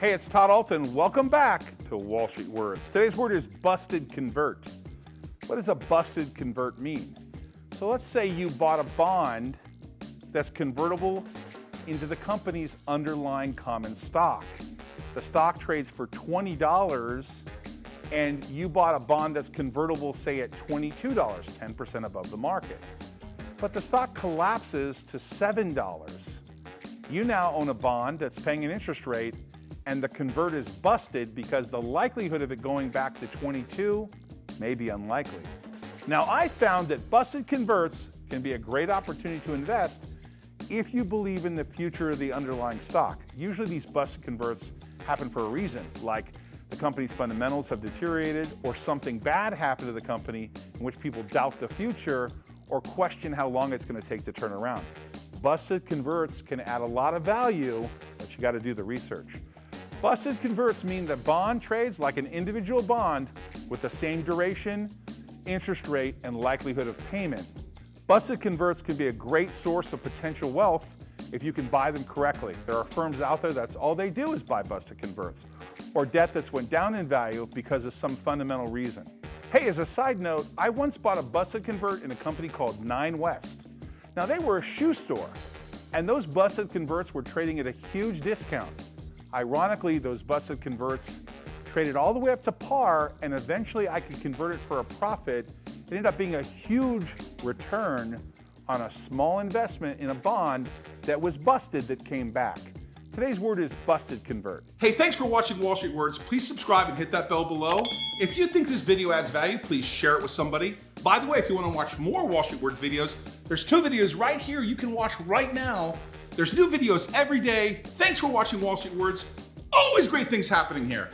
Hey, it's Todd Ault, and welcome back to Wall Street Words. Today's word is busted convert. What does a busted convert mean? So let's say you bought a bond that's convertible into the company's underlying common stock. The stock trades for $20 and you bought a bond that's convertible, say at $22, 10% above the market. But the stock collapses to $7. You now own a bond that's paying an interest rate and the convert is busted because the likelihood of it going back to 22 may be unlikely. Now, I found that busted converts can be a great opportunity to invest if you believe in the future of the underlying stock. Usually these busted converts happen for a reason, like the company's fundamentals have deteriorated or something bad happened to the company in which people doubt the future or question how long it's going to take to turn around. Busted converts can add a lot of value, but you got to do the research. Busted converts mean that bond trades like an individual bond with the same duration, interest rate, and likelihood of payment. Busted converts can be a great source of potential wealth if you can buy them correctly. There are firms out there that's all they do is buy busted converts, or debt that's went down in value because of some fundamental reason. Hey, as a side note, I once bought a busted convert in a company called 9 West. Now, they were a shoe store, and those busted converts were trading at a huge discount. Ironically, those busted converts traded all the way up to par, and eventually I could convert it for a profit. It ended up being a huge return on a small investment in a bond that was busted that came back. Today's word is busted convert. Hey, thanks for watching Wall Street Words. Please subscribe and hit that bell below. If you think this video adds value, please share it with somebody. By the way, if you want to watch more Wall Street Words videos, there's 2 videos right here you can watch right now. There's new videos every day. Thanks for watching Wall Street Words. Always great things happening here.